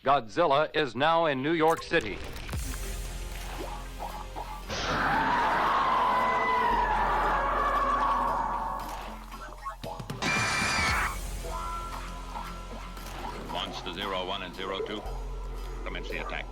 Godzilla is now in New York City. Monster 01 and 02, commence the attack.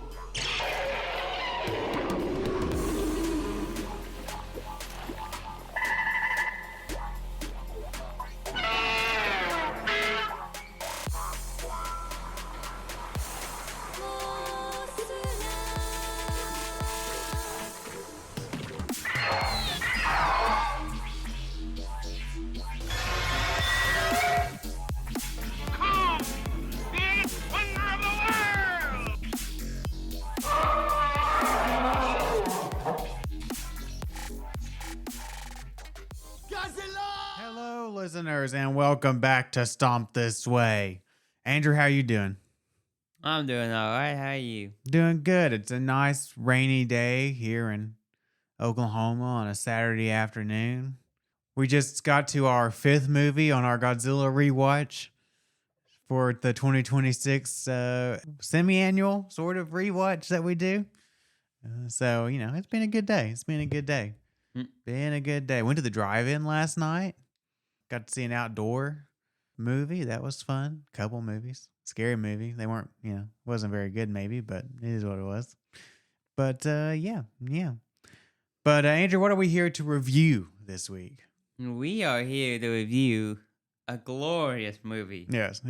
Hello, listeners, and welcome back to Stomp This Way. Andrew, how you doing? I'm doing all right. How are you? Doing good. It's a nice rainy day here in Oklahoma on a Saturday afternoon. We just got to our fifth movie on our Godzilla rewatch for the 2026 semi-annual sort of rewatch that we do. So, it's been a good day. Been a good day. Went to the drive-in last night. Got to see an outdoor movie. That was fun. Couple movies. Scary movie. They weren't, wasn't very good maybe, but it is what it was. But, yeah. But, Andrew, what are we here to review this week? We are here to review a glorious movie Yes.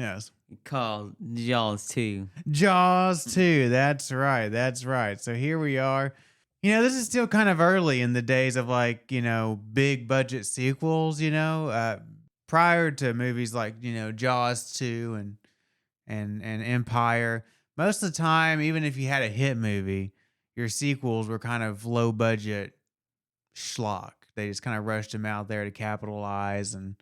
called Jaws 2. Jaws 2. That's right. So here we are. This is still kind of early in the days of big budget sequels, prior to movies like, Jaws 2 and Empire. Most of the time, even if you had a hit movie, your sequels were kind of low budget schlock. They just kind of rushed them out there to capitalize, and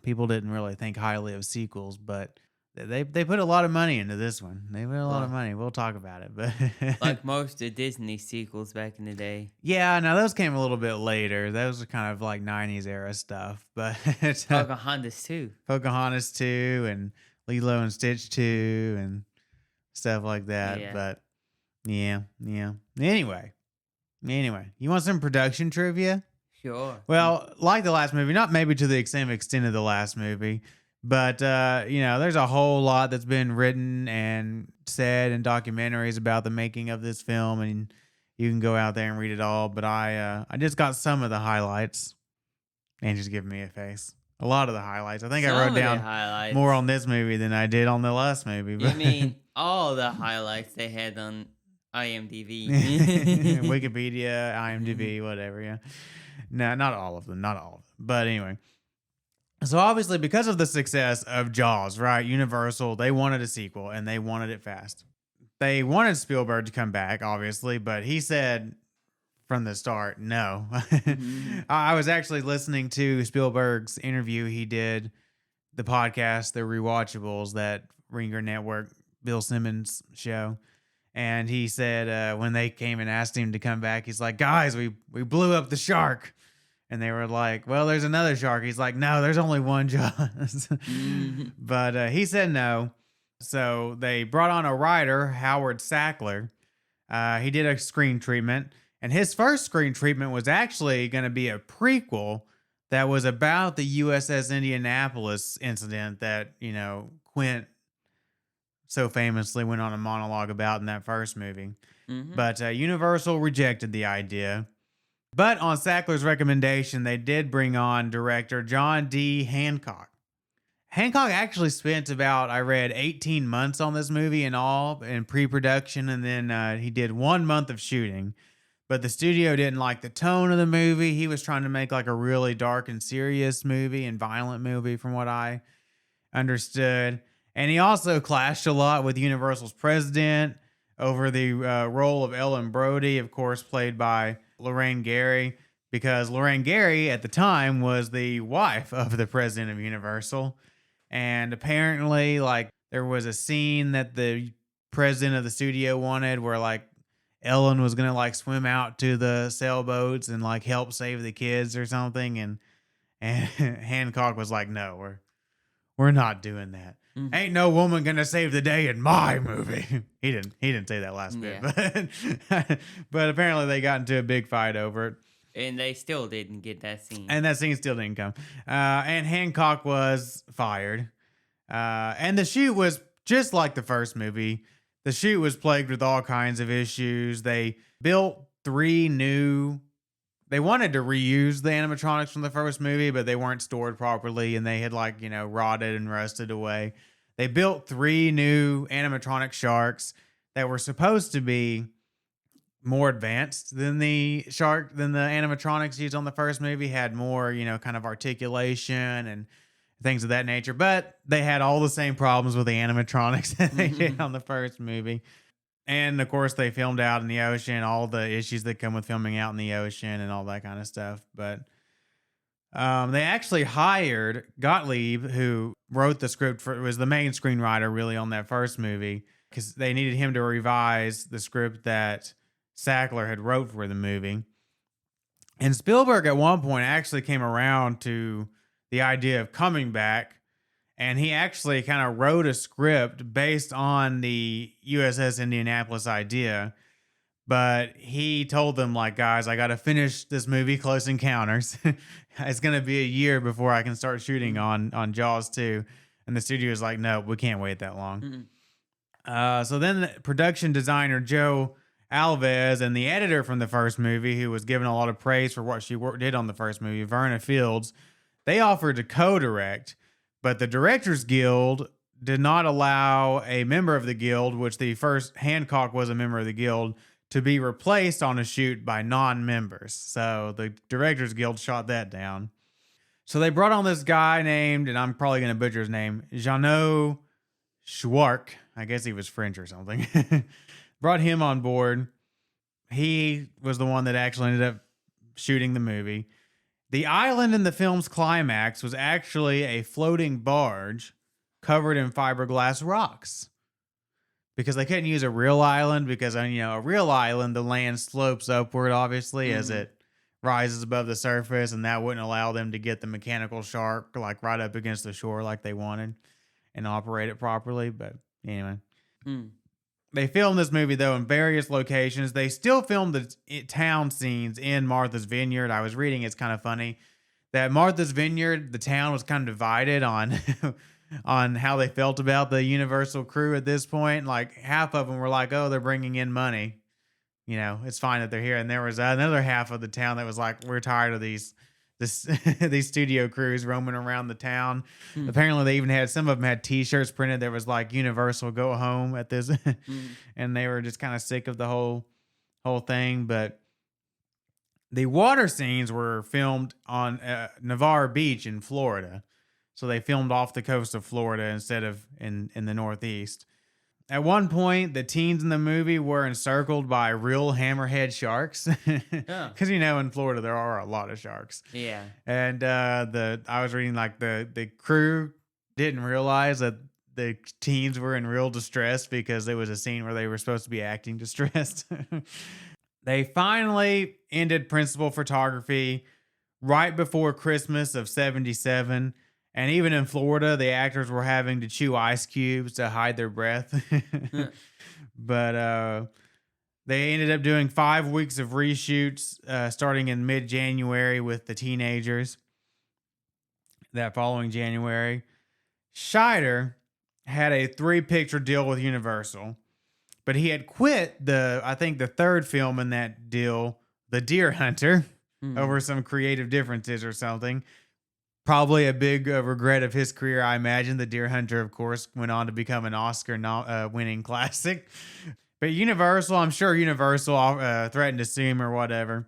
people didn't really think highly of sequels, but they put a lot of money into this one. They put a lot of money. We'll talk about it, but Like most of Disney sequels back in the day. Yeah, no, those came a little bit later. Those are kind of like 90s era stuff, but Pocahontas 2. Pocahontas 2 and Lilo and Stitch 2 and stuff like that. Yeah. But yeah. Anyway, you want some production trivia? Sure. Well, like the last movie, not maybe to the same extent of the last movie, but there's a whole lot that's been written and said in documentaries about the making of this film, and you can go out there and read it all. But I just got some of the highlights, and just give me a face. A lot of the highlights. I think I wrote down more on this movie than I did on the last movie. You mean all the highlights they had on IMDb? Wikipedia, IMDb, whatever. Yeah. No, not all of them. But anyway. So obviously, because of the success of Jaws, right? Universal, they wanted a sequel and they wanted it fast. They wanted Spielberg to come back, obviously, but he said from the start, no. I was actually listening to Spielberg's interview. He did the podcast, The Rewatchables, that Ringer Network, Bill Simmons show. And he said when they came and asked him to come back, he's like, guys, we blew up the shark. And they were like, well, there's another shark. He's like, no, there's only one Jaws. But he said no. So they brought on a writer, Howard Sackler. He did a screen treatment. And his first screen treatment was actually going to be a prequel that was about the USS Indianapolis incident that, Quint so famously went on a monologue about in that first movie. But Universal rejected the idea. But on Sackler's recommendation, they did bring on director John D. Hancock. Hancock actually spent about, I read, 18 months on this movie in all, in pre-production, and then he did 1 month of shooting. But the studio didn't like the tone of the movie. He was trying to make like a really dark and serious movie and violent movie, from what I understood. And he also clashed a lot with Universal's president over the role of Ellen Brody, of course, played by Lorraine Gary, because Lorraine Gary at the time was the wife of the president of Universal. And apparently, there was a scene that the president of the studio wanted where, Ellen was going to, swim out to the sailboats and, help save the kids or something. And Hancock was like, no, we're not doing that. Ain't no woman gonna save the day in my movie. He didn't say that last bit, but apparently they got into a big fight over it. And they still didn't get that scene. And that scene still didn't come. And Hancock was fired. And the shoot was just like the first movie. The shoot was plagued with all kinds of issues. They built 3 new. They wanted to reuse the animatronics from the first movie, but they weren't stored properly, and they had rotted and rusted away. They built 3 new animatronic sharks that were supposed to be more advanced than the animatronics used on the first movie, had more, kind of articulation and things of that nature. But they had all the same problems with the animatronics that they did on the first movie. And of course, they filmed out in the ocean, all the issues that come with filming out in the ocean and all that kind of stuff. But they actually hired Gottlieb, who wrote the script was the main screenwriter really on that first movie, because they needed him to revise the script that Sackler had wrote for the movie. And Spielberg at one point actually came around to the idea of coming back, and he actually kind of wrote a script based on the USS Indianapolis idea. But he told them, guys, I got to finish this movie, Close Encounters. It's going to be a year before I can start shooting on Jaws 2. And the studio was like, no, we can't wait that long. So then the production designer, Joe Alves, and the editor from the first movie, who was given a lot of praise for what she did on the first movie, Verna Fields, they offered to co-direct, but the Directors Guild did not allow a member of the guild, which the first Hancock was a member of the guild, to be replaced on a shoot by non-members. So the Directors Guild shot that down. So they brought on this guy named, and I'm probably going to butcher his name, Jeannot Schwark. I guess he was French or something. Brought him on board. He was the one that actually ended up shooting the movie. The island in the film's climax was actually a floating barge covered in fiberglass rocks, because they couldn't use a real island, because a real island, the land slopes upward, obviously, as it rises above the surface, and that wouldn't allow them to get the mechanical shark right up against the shore like they wanted and operate it properly. But anyway. They filmed this movie, though, in various locations. They still filmed the town scenes in Martha's Vineyard. I was reading, it's kind of funny, that Martha's Vineyard, the town was kind of divided on on how they felt about the Universal crew at this point. Half of them were like, oh, they're bringing in money. It's fine that they're here. And there was another half of the town that was like, we're tired of these studio crews roaming around the town. Apparently they even had, some of them had t-shirts printed that was like, Universal go home at this. And they were just kind of sick of the whole thing. But the water scenes were filmed on Navarre Beach in Florida. So they filmed off the coast of Florida instead of in the Northeast. At one point, the teens in the movie were encircled by real hammerhead sharks. Because, in Florida, there are a lot of sharks. Yeah. And I was reading, the crew didn't realize that the teens were in real distress, because there was a scene where they were supposed to be acting distressed. They finally ended principal photography right before Christmas of 1977. And even in Florida, the actors were having to chew ice cubes to hide their breath. But they ended up doing 5 weeks of reshoots starting in mid-January with the teenagers. That following January, Scheider had a 3-picture deal with Universal, but he had quit I think the third film in that deal, The Deer Hunter, over some creative differences or something. Probably a big regret of his career, I imagine. The Deer Hunter, of course, went on to become an Oscar-winning classic. But Universal, I'm sure Universal threatened to sue him or whatever.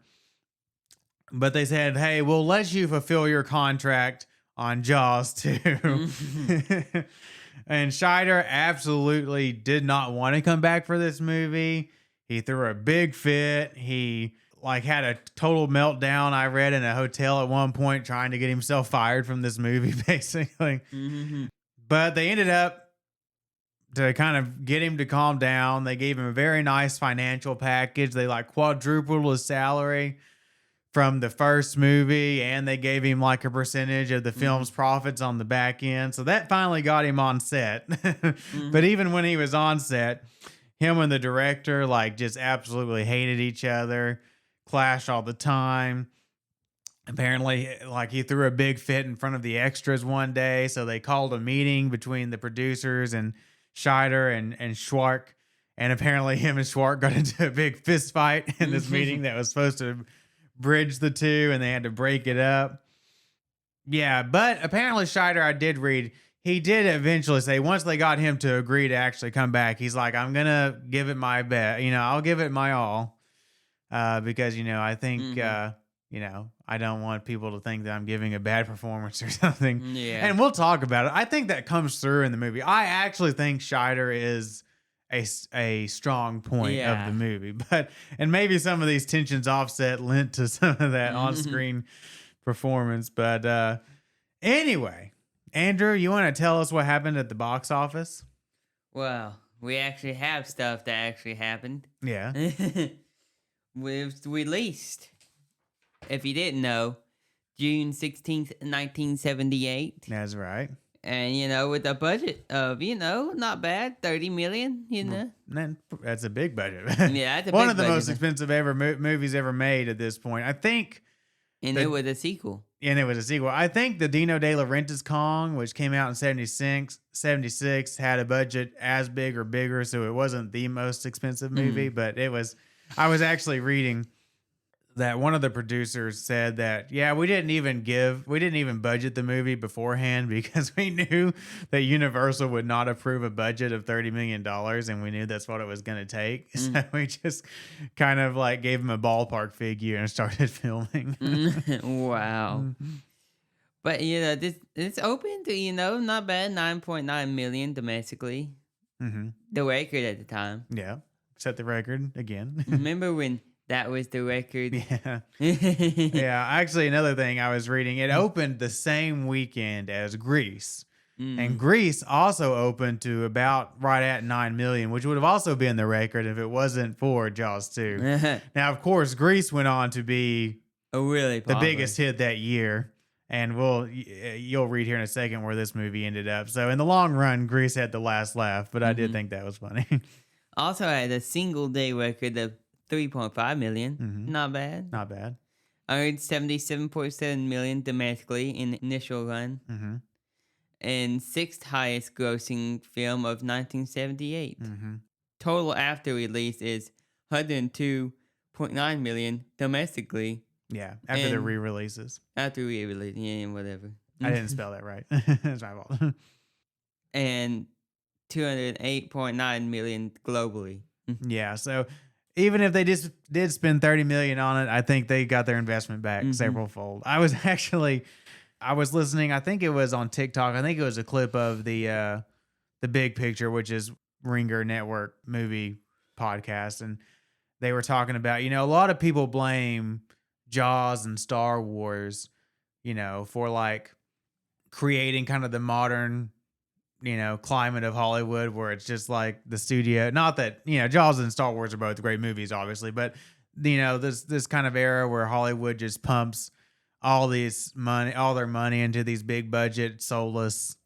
But they said, hey, we'll let you fulfill your contract on Jaws 2. And Scheider absolutely did not want to come back for this movie. He threw a big fit. He had a total meltdown, I read, in a hotel at one point, trying to get himself fired from this movie, basically. But they ended up, to kind of get him to calm down, they gave him a very nice financial package. They quadrupled his salary from the first movie, and they gave him like a percentage of the film's profits on the back end. So that finally got him on set. But even when he was on set, him and the director like just absolutely hated each other, clashed all the time. Apparently, like he threw a big fit in front of the extras one day, so they called a meeting between the producers and Scheider and Schwark. And apparently, him and Schwark got into a big fist fight in this meeting that was supposed to bridge the two, and they had to break it up. Yeah, but apparently Scheider, I did read, he did eventually say once they got him to agree to actually come back, he's like, I'm gonna give it my best. I'll give it my all, because I think I don't want people to think that I'm giving a bad performance or something. Yeah, and we'll talk about it. I think that comes through in the movie. I actually think Scheider is a strong point of the movie, and maybe some of these tensions offset lent to some of that on-screen performance. But anyway, Andrew, you want to tell us what happened at the box office? Well, we actually have stuff that actually happened. Yeah. Was released, if you didn't know, June 16th, 1978. That's right. And, with a budget of, not bad, 30 million, Man, that's a big budget. Yeah, that's one of the most expensive movies ever made at this point. I think. And it was a sequel. And it was a sequel. I think the Dino De Laurentiis Kong, which came out in 76, had a budget as big or bigger, so it wasn't the most expensive movie, but it was. I was actually reading that one of the producers said that, we didn't even budget the movie beforehand because we knew that Universal would not approve a budget of $30 million, and we knew that's what it was going to take. So we just kind of like gave him a ballpark figure and started filming. Wow. But, it's open to, not bad, 9.9 million domestically. The record at the time. Yeah. Set the record again. Remember when that was the record? Yeah. Yeah. Actually, another thing I was reading, it opened the same weekend as Grease. And Grease also opened to about right at 9 million, which would have also been the record if it wasn't for Jaws 2. Now, of course, Grease went on to be the biggest hit that year. And you'll read here in a second where this movie ended up. So in the long run, Grease had the last laugh, but I did think that was funny. Also had a single day record of 3.5 million. Not bad. Not bad. Earned 77.7 million domestically in the initial run. And sixth highest grossing film of 1978. Total after release is 102.9 million domestically. Yeah, after the re-releases. After re-release, whatever. I didn't spell that right. That's my fault. And 208.9 million globally. Yeah, so even if they just did spend 30 million on it, I think they got their investment back several fold. I was listening, I think it was on TikTok. I think it was a clip of the Big Picture, which is Ringer Network movie podcast, and they were talking about, a lot of people blame Jaws and Star Wars, for like creating kind of the modern climate of Hollywood where it's just like the studio, not that, Jaws and Star Wars are both great movies, obviously, but this kind of era where Hollywood just pumps all their money into these big budget, soulless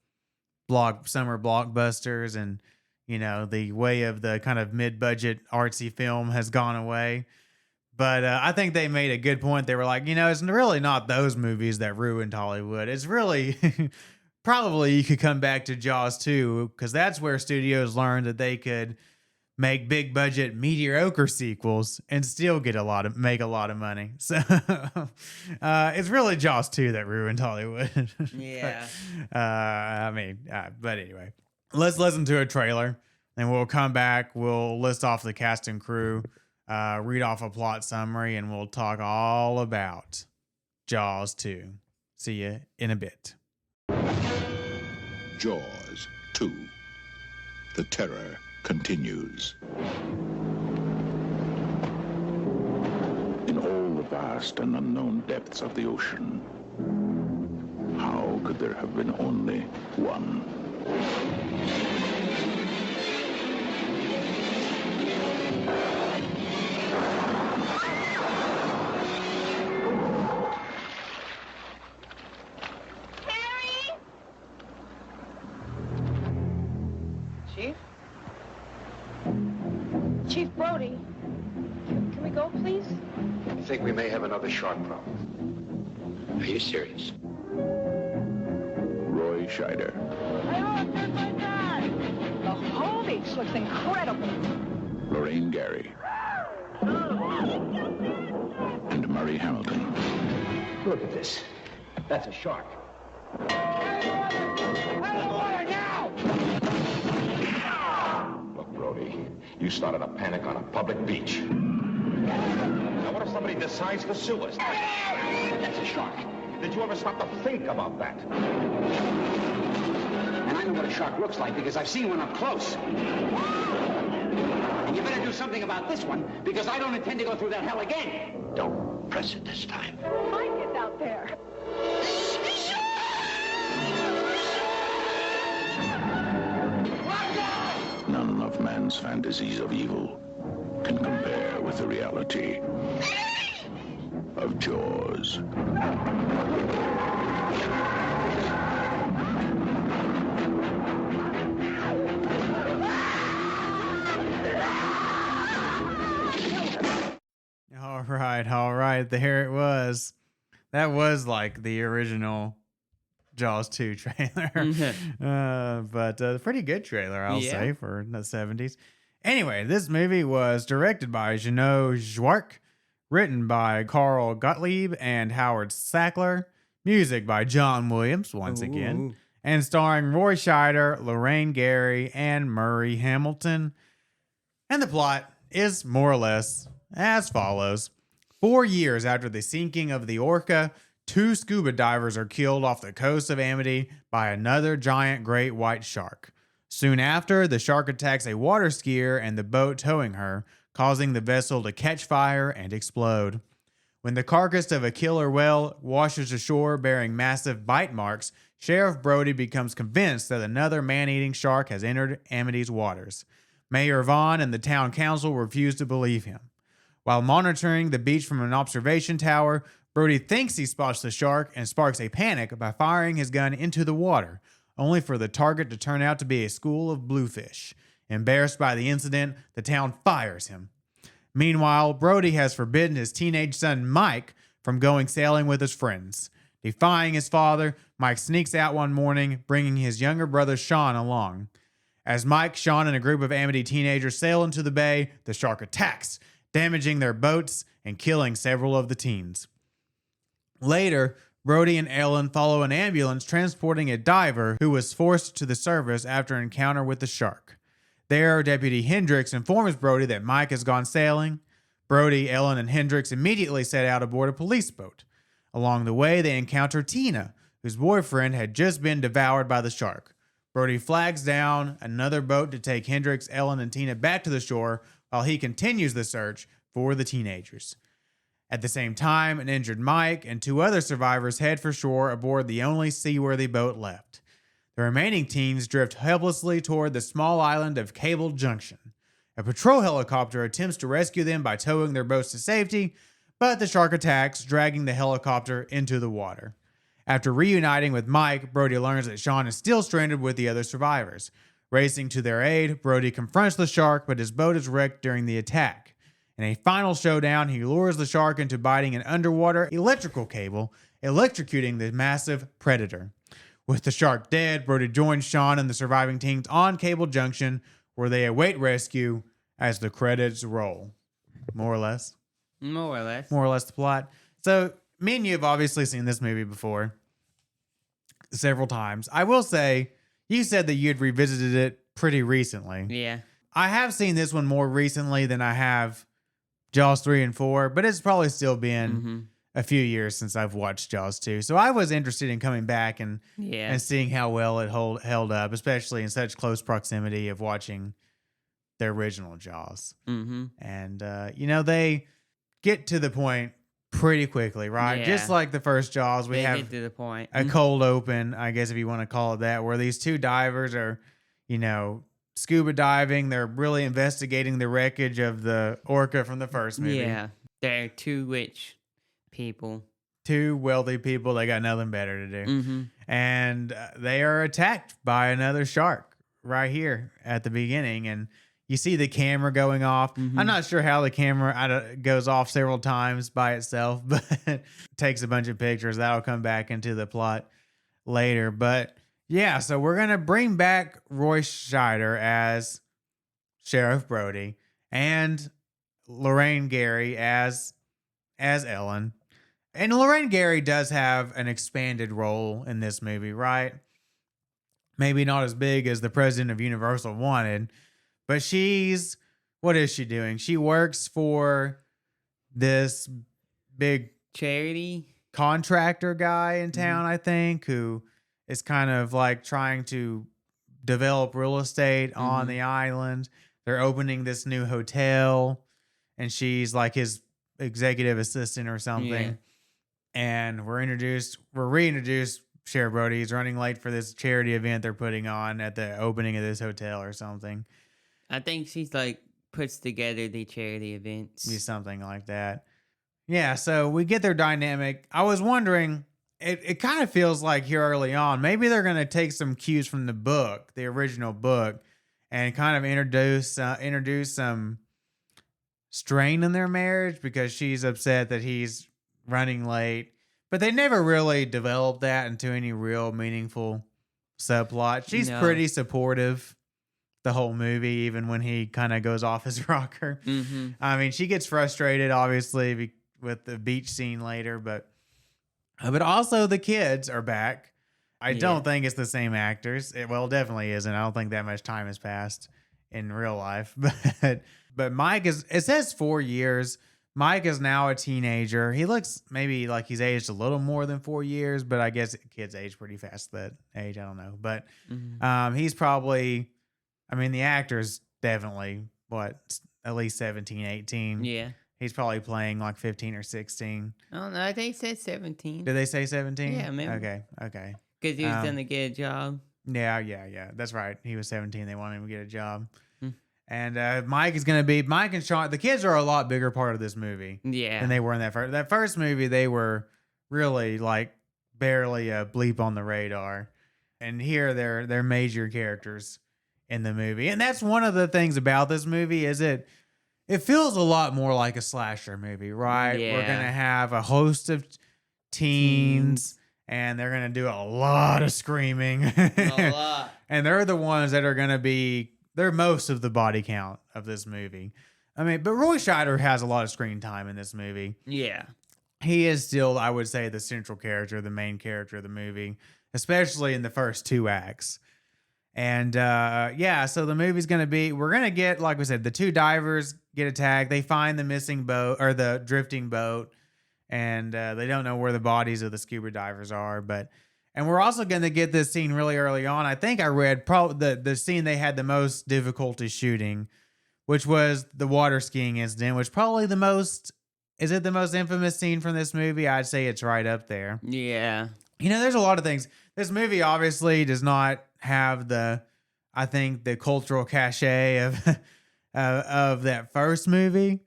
summer blockbusters. And, the way of the kind of mid-budget artsy film has gone away. But I think they made a good point. They were like, it's really not those movies that ruined Hollywood. It's really probably you could come back to Jaws 2, because that's where studios learned that they could make big budget mediocre sequels and still make a lot of money. So it's really Jaws 2 that ruined Hollywood. Yeah. But anyway, let's listen to a trailer and we'll come back. We'll list off the cast and crew, read off a plot summary, and we'll talk all about Jaws 2. See you in a bit. Jaws 2. The terror continues. In all the vast and unknown depths of the ocean, how could there have been only one? Chief Brody, can we go, please? I think we may have another shark problem. Are you serious? Roy Scheider. The whole beach looks incredible. Lorraine Gary. And Murray Hamilton. Look at this. That's a shark. Look, Brody, you started a panic on a public beach. Now, what if somebody decides to sue us? That's a shark. Did you ever stop to think about that? And I know what a shark looks like because I've seen one up close. And you better do something about this one because I don't intend to go through that hell again. Don't press it this time. Mike is out there. None of man's fantasies of evil can compare with the reality of Jaws. All right. There it was. That was like the original Jaws 2 trailer. But a pretty good trailer, I'll say, for the 70s. Anyway, this movie was directed by Jeannot Zwark, written by Carl Gottlieb and Howard Sackler, music by John Williams, once again, and starring Roy Scheider, Lorraine Gary, and Murray Hamilton. And the plot is more or less as follows. 4 years after the sinking of the Orca, 2 scuba divers are killed off the coast of Amity by another giant great white shark. Soon after, the shark attacks a water skier and the boat towing her, causing the vessel to catch fire and explode. When the carcass of a killer whale washes ashore bearing massive bite marks, Sheriff Brody becomes convinced that another man-eating shark has entered Amity's waters. Mayor Vaughn and the town council refuse to believe him. While monitoring the beach from an observation tower, Brody thinks he spots the shark and sparks a panic by firing his gun into the water, only for the target to turn out to be a school of bluefish. Embarrassed by the incident, the town fires him. Meanwhile, Brody has forbidden his teenage son Mike from going sailing with his friends. Defying his father, Mike sneaks out one morning, bringing his younger brother Sean along. As Mike, Sean, and a group of Amity teenagers sail into the bay, the shark attacks, damaging their boats and killing several of the teens. Later, Brody and Ellen follow an ambulance transporting a diver who was forced to the surface after an encounter with the shark. There, Deputy Hendricks informs Brody that Mike has gone sailing. Brody, Ellen, and Hendricks immediately set out aboard a police boat. Along the way, they encounter Tina, whose boyfriend had just been devoured by the shark. Brody flags down another boat to take Hendricks, Ellen, and Tina back to the shore while he continues the search for the teenagers. At the same time, an injured Mike and 2 other survivors head for shore aboard the only seaworthy boat left. The remaining teens drift helplessly toward the small island of Cable Junction. A patrol helicopter attempts to rescue them by towing their boats to safety, but the shark attacks, dragging the helicopter into the water. After reuniting with Mike, Brody learns that Sean is still stranded with the other survivors. Racing to their aid, Brody confronts the shark, but his boat is wrecked during the attack. In a final showdown, he lures the shark into biting an underwater electrical cable, electrocuting the massive predator. With the shark dead, Brody joins Sean and the surviving teens on Cable Junction, where they await rescue as the credits roll. More or less. More or less. More or less the plot. So, me and you have obviously seen this movie before several times. I will say, you said that you had revisited it pretty recently. Yeah. I have seen this one more recently than I have Jaws 3 and 4, but it's probably still been a few years since I've watched Jaws 2. So I was interested in coming back and seeing how well it held up, especially in such close proximity of watching the original Jaws. And, they get to the point pretty quickly, right? Yeah. Just like the first Jaws, we They have get to the point. a cold open, I guess if you want to call it that, where these 2 divers are, scuba diving. They're really investigating the wreckage of the Orca from the first movie. Yeah. They're 2 rich people. 2 wealthy people. They got nothing better to do. And they are attacked by another shark right here at the beginning. And, You see the camera going off. I'm not sure how the camera goes off several times by itself, but it takes a bunch of pictures. That'll come back into the plot later. But yeah, so we're going to bring back Roy Scheider as Sheriff Brody and Lorraine Gary as Ellen. And Lorraine Gary does have an expanded role in this movie, right? Maybe not as big as the president of Universal wanted, but what is she doing? She works for this big charity contractor guy in town, I think, who is kind of like trying to develop real estate on the island. They're opening this new hotel, and she's like his executive assistant or something. Yeah. And we're reintroduced. Sheriff Brody is running late for this charity event they're putting on at the opening of this hotel or something. I think she's like puts together the charity events. Be something like that. Yeah, so we get their dynamic. I was wondering, it kind of feels like here early on, maybe they're going to take some cues from the book, the original book, and kind of introduce some strain in their marriage because she's upset that he's running late. But they never really developed that into any real meaningful subplot. She's pretty supportive the whole movie, even when he kind of goes off his rocker. I mean, she gets frustrated, obviously, with the beach scene later, but also the kids are back. I don't think it's the same actors. It definitely isn't. I don't think that much time has passed in real life. But Mike it says 4 years. Mike is now a teenager. He looks maybe like he's aged a little more than 4 years, but I guess kids age pretty fast at that age. I don't know. But he's probably, I mean, the actor's definitely, at least 17, 18. Yeah. He's probably playing like 15 or 16. I don't know. They said 17. Did they say 17? Yeah, maybe. Okay. Because he was going to get a job. Yeah. That's right. He was 17. They wanted him to get a job. And Mike and Sean, the kids are a lot bigger part of this movie. Yeah. Than they were in that first movie. They were really like barely a bleep on the radar. And here they're major characters in the movie. And that's one of the things about this movie is it feels a lot more like a slasher movie, right? Yeah. We're going to have a host of teens. And they're going to do a lot of screaming. A lot. And they're the ones that are going to be... They're most of the body count of this movie. I mean, but Roy Scheider has a lot of screen time in this movie. Yeah. He is still, I would say, the central character, the main character of the movie, especially in the first 2 acts. And so the movie's going to be, we're going to get, like we said, the 2 divers get attacked. They find the missing boat or the drifting boat, and they don't know where the bodies of the scuba divers are, and we're also going to get this scene really early on. I think I read probably the scene they had the most difficulty shooting, which was the water skiing incident, which probably is it the most infamous scene from this movie? I'd say it's right up there. Yeah. You know, there's a lot of things. This movie obviously does not have the cultural cachet of that first movie.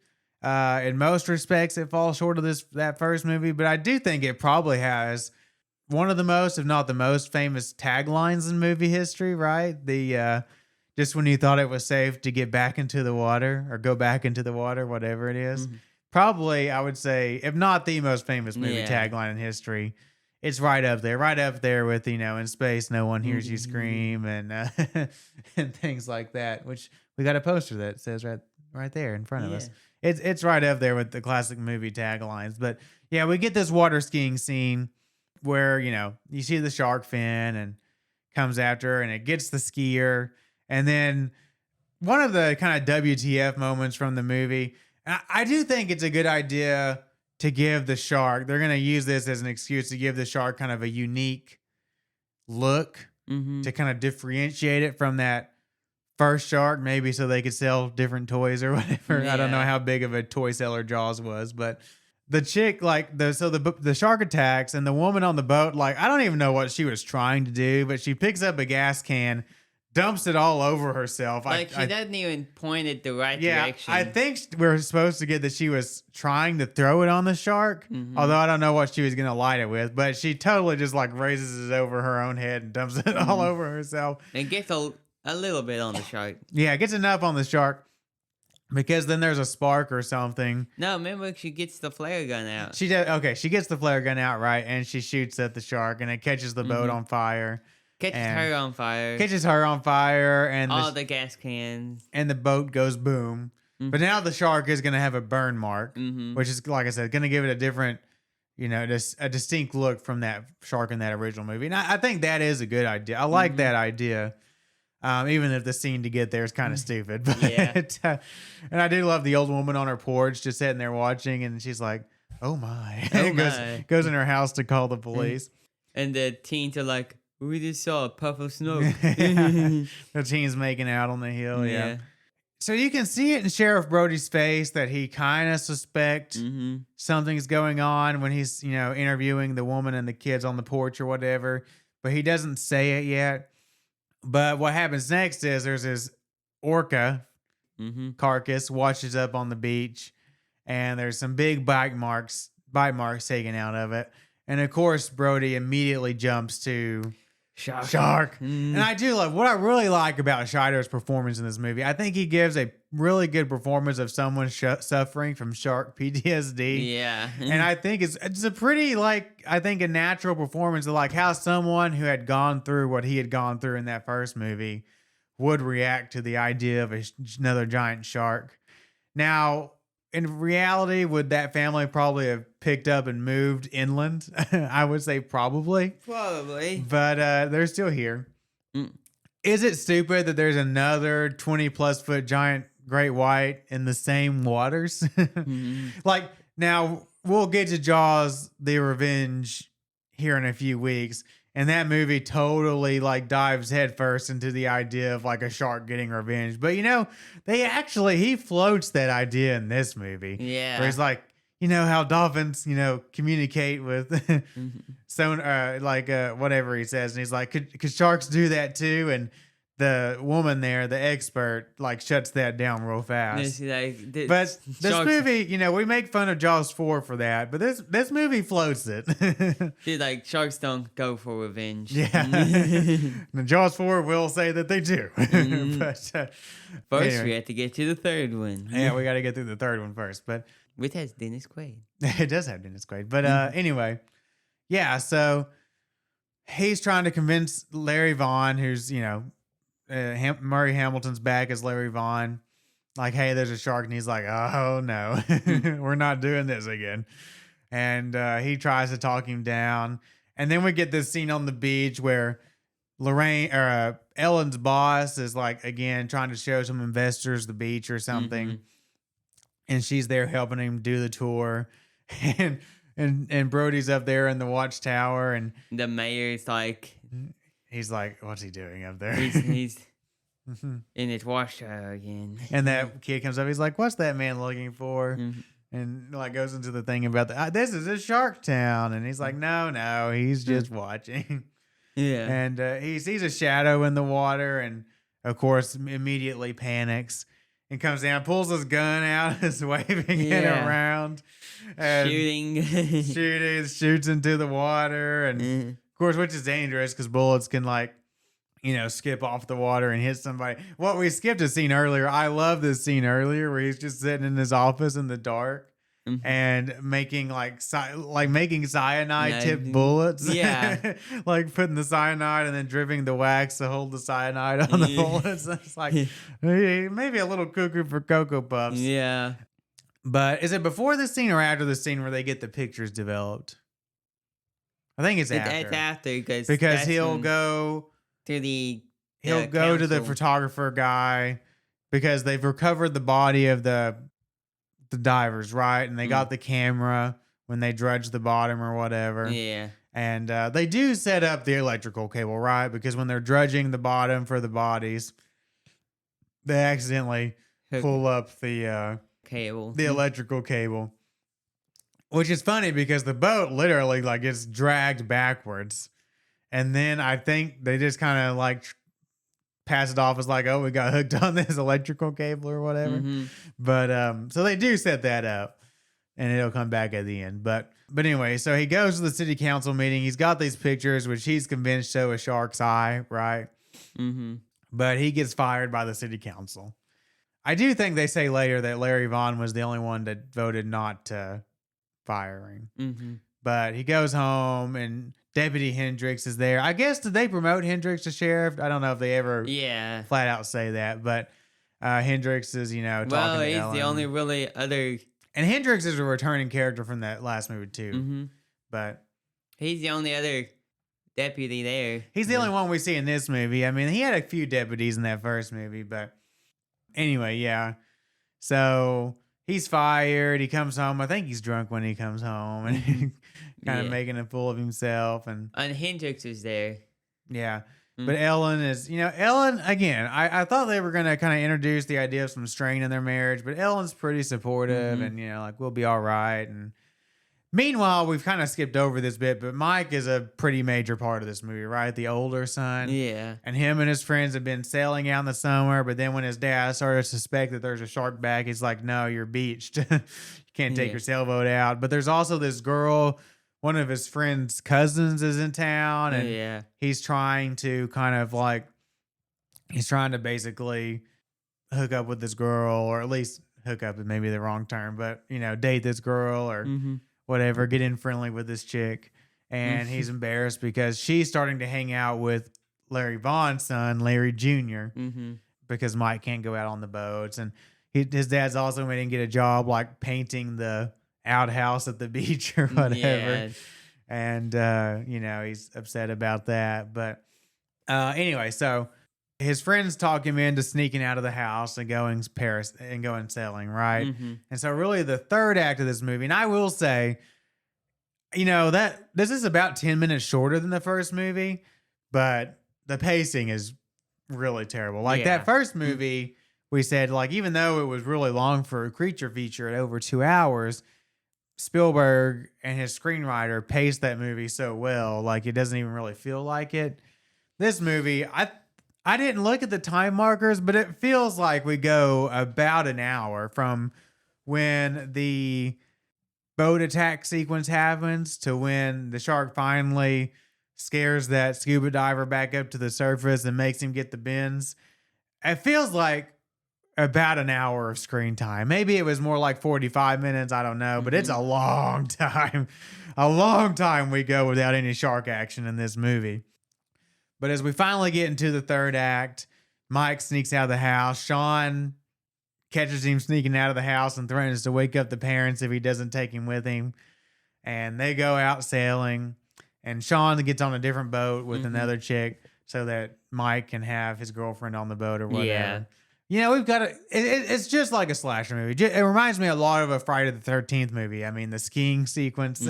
In most respects, it falls short of that first movie, but I do think it probably has one of the most, if not the most famous taglines in movie history, right? The just when you thought it was safe to get back into the water or go back into the water, whatever it is. Probably, I would say, if not the most famous movie tagline in history, it's right up there with, in space, no one hears you scream and and things like that, which we got a poster that says right there in front of us. It's right up there with the classic movie taglines. But yeah, we get this water skiing scene where, you see the shark fin and comes after her and it gets the skier. And then one of the kind of WTF moments from the movie, I do think it's a good idea to give the shark, they're going to use this as an excuse to give the shark kind of a unique look to kind of differentiate it from that first shark, maybe so they could sell different toys or whatever. Yeah. I don't know how big of a toy seller Jaws was, but the chick, the shark attacks and the woman on the boat, I don't even know what she was trying to do, but she picks up a gas can, dumps it all over herself. She doesn't even point it the right direction. I think we're supposed to get that she was trying to throw it on the shark, although I don't know what she was going to light it with, but she totally just raises it over her own head and dumps it all over herself. It gets A little bit on the shark. Yeah, gets enough on the shark because then there's a spark or something. No, remember she gets the flare gun out. She does. Okay, she gets the flare gun out, right, and she shoots at the shark, and it catches the boat on fire. Catches her on fire. Catches her on fire, and all the gas cans. And the boat goes boom. But now the shark is going to have a burn mark, which is, like I said, going to give it a different, a distinct look from that shark in that original movie. And I think that is a good idea. I like that idea. Even if the scene to get there is kind of stupid. But, Yeah. And I do love the old woman on her porch just sitting there watching, and she's like, oh my. Goes in her house to call the police. And the teens are like, we just saw a puff of smoke. The teens making out on the hill. Yeah. So you can see it in Sheriff Brody's face that he kind of suspects something's going on when he's, interviewing the woman and the kids on the porch or whatever, but he doesn't say it yet. But what happens next is there's this orca carcass washes up on the beach, and there's some big bite marks taken out of it. And of course, Brody immediately jumps to Shark. And I do love what I really like about Scheider's performance in this movie. I think he gives a really good performance of someone suffering from shark PTSD. Yeah. And I think it's a pretty, a natural performance of how someone who had gone through what he had gone through in that first movie would react to the idea of another giant shark. Now, in reality, would that family probably have picked up and moved inland? I would say probably. Probably. But they're still here. Is it stupid that there's another 20+ foot giant great white in the same waters? Now, we'll get to Jaws, The Revenge here in a few weeks. And that movie totally dives headfirst into the idea of a shark getting revenge. But he floats that idea in this movie. Yeah. Where he's how dolphins, communicate with whatever he says. And he's like, could sharks do that too? And the woman there, the expert, shuts that down real fast. But this movie, we make fun of Jaws 4 for that, but this movie floats it. Dude, sharks don't go for revenge. Yeah. And Jaws 4 will say that they do. But first, anyway. We have to get to the third one. Yeah, we got to get through the third one first. But which has Dennis Quaid. It does have Dennis Quaid. But anyway, yeah, so he's trying to convince Larry Vaughn, who's, Murray Hamilton's back as Larry Vaughn. Hey, there's a shark. And he's like, oh, no, we're not doing this again. And he tries to talk him down. And then we get this scene on the beach where Ellen's boss is again, trying to show some investors the beach or something. And she's there helping him do the tour. And Brody's up there in the watchtower. And the mayor's he's like, what's he doing up there? He's in his watchtower again. And that kid comes up. He's like, what's that man looking for? And goes into the thing about this is a shark town. And he's like, no, he's just watching. Yeah. And he sees a shadow in the water. And of course, immediately panics and comes down, pulls his gun out, is waving it around. And shoots into the water. And of course, which is dangerous because bullets can skip off the water and hit somebody. Well, we skipped a scene earlier. I love this scene earlier where he's just sitting in his office in the dark and making making cyanide tipped bullets. Yeah. Putting the cyanide and then dripping the wax to hold the cyanide on the bullets. It's maybe a little cuckoo for Cocoa Puffs. Yeah. But is it before this scene or after the scene where they get the pictures developed? I think it's after. It's after because he'll go to the photographer guy because they've recovered the body of the divers, right? And they got the camera when they dredged the bottom or whatever. Yeah. And they do set up the electrical cable, right? Because when they're dredging the bottom for the bodies, they accidentally pull up the cable, the electrical cable. Which is funny because the boat literally gets dragged backwards. And then I think they just kind of pass it off as oh, we got hooked on this electrical cable or whatever. But so they do set that up and it'll come back at the end. But anyway, so he goes to the city council meeting. He's got these pictures, which he's convinced show a shark's eye, right? but he gets fired by the city council. I do think they say later that Larry Vaughn was the only one that voted not to fire him. Mm-hmm. But he goes home and Deputy Hendricks is there. I guess, did they promote Hendricks to sheriff? I don't know if they ever flat out say that, but Hendricks is, talking to he's Ellen. the only really other... And Hendricks is a returning character from that last movie too. Mm-hmm. But he's the only other deputy there. He's the only one we see in this movie. I mean, he had a few deputies in that first movie, but anyway, yeah. So he's fired. He comes home. I think he's drunk when he comes home and kind of making a fool of himself. And Hendricks is there. Yeah. But Ellen is, Ellen, again, I thought they were going to kind of introduce the idea of some strain in their marriage, but Ellen's pretty supportive and, we'll be all right. And meanwhile, we've kind of skipped over this bit, but Mike is a pretty major part of this movie, right? The older son. Yeah. And him and his friends have been sailing out in the summer, but then when his dad started to suspect that there's a shark back, he's like, no, you're beached. You can't take your sailboat out. But there's also this girl, one of his friend's cousins is in town, and he's trying to basically hook up with this girl, or at least hook up is maybe the wrong term, but, date this girl or whatever, get in friendly with this chick. And he's embarrassed because she's starting to hang out with Larry Vaughn's son, Larry Jr., because Mike can't go out on the boats. And his dad's also made him get a job like painting the outhouse at the beach or whatever. And, he's upset about that. But anyway, so his friends talk him into sneaking out of the house and going sailing, right? And so really the third act of this movie, and I will say, that this is about 10 minutes shorter than the first movie, but the pacing is really terrible. Like that first movie, we said, like, even though it was really long for a creature feature at over 2 hours, Spielberg and his screenwriter paced that movie so well, like it doesn't even really feel like it. This movie, I didn't look at the time markers, but it feels like we go about an hour from when the boat attack sequence happens to when the shark finally scares that scuba diver back up to the surface and makes him get the bends. It feels like about an hour of screen time. Maybe it was more like 45 minutes. I don't know, but it's a long time. A long time we go without any shark action in this movie. But as we finally get into the third act, Mike sneaks out of the house. Sean catches him sneaking out of the house and threatens to wake up the parents if he doesn't take him with him. And they go out sailing. And Sean gets on a different boat with another chick so that Mike can have his girlfriend on the boat or whatever. Yeah. We've got it's just like a slasher movie. It reminds me a lot of a Friday the 13th movie. I mean, the skiing sequence,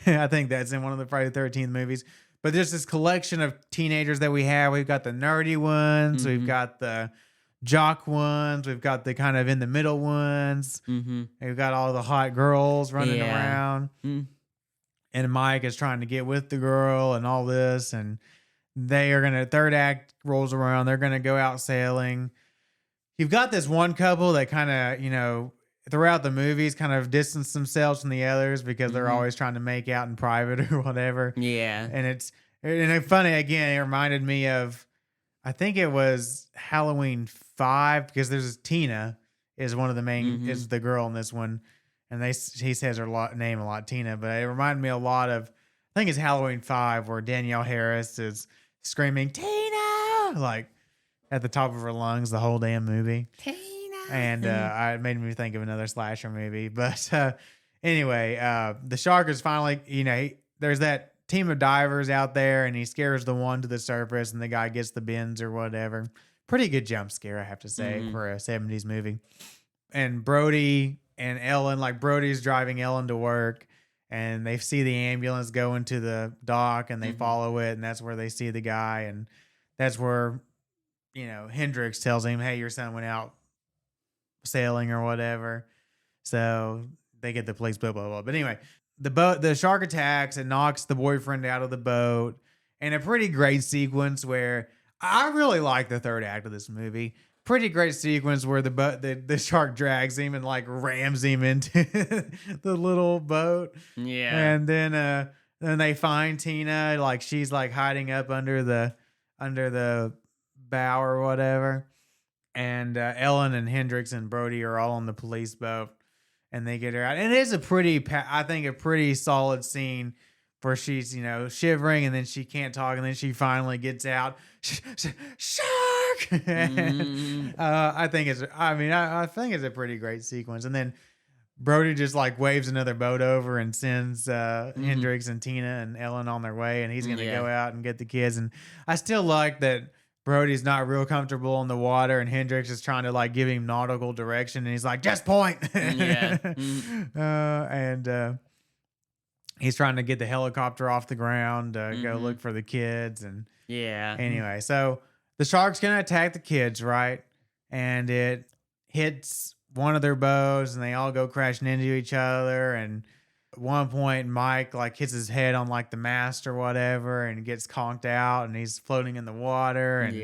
I think that's in one of the Friday the 13th movies. But there's this collection of teenagers that we have. We've got the nerdy ones. We've got the jock ones. We've got the kind of in the middle ones. We've got all the hot girls running around. And Mike is trying to get with the girl and all this. And third act rolls around. They're going to go out sailing. You've got this one couple that kind of, throughout the movies kind of distance themselves from the others because they're always trying to make out in private or whatever. Yeah. And it's funny, again, it reminded me of, I think it was Halloween 5, because there's Tina is one of the main, is the girl in this one. And he says her name a lot, Tina, but it reminded me a lot of, I think it's Halloween 5 where Danielle Harris is screaming, Tina, like at the top of her lungs the whole damn movie. Tina. And it made me think of another slasher movie. But anyway, the shark is finally, there's that team of divers out there and he scares the one to the surface and the guy gets the bends or whatever. Pretty good jump scare, I have to say, for a 70s movie. And Brody and Ellen, like Brody's driving Ellen to work and they see the ambulance go into the dock and they follow it. And that's where they see the guy. And that's where, Hendricks tells him, hey, your son went out sailing or whatever. So they get the police, blah, blah, blah. But anyway, the shark attacks and knocks the boyfriend out of the boat. And a pretty great sequence where I really like the third act of this movie. Pretty great sequence where the shark drags him and like rams him into the little boat. Yeah. And then they find Tina, like she's like hiding up under the bow or whatever. And Ellen and Hendrix and Brody are all on the police boat, and they get her out. And it is a I think a pretty solid scene where she's, shivering, and then she can't talk, and then she finally gets out. Shark! I think it's a pretty great sequence. And then Brody just like waves another boat over and sends Hendrix and Tina and Ellen on their way, and he's going to go out and get the kids. And I still like that Brody's not real comfortable in the water, and Hendrix is trying to like give him nautical direction, and he's like, just point. And he's trying to get the helicopter off the ground, go look for the kids. And anyway, so the shark's going to attack the kids, right? And it hits one of their boats, and they all go crashing into each other. And at one point, Mike like hits his head on like the mast or whatever, and gets conked out, and he's floating in the water. And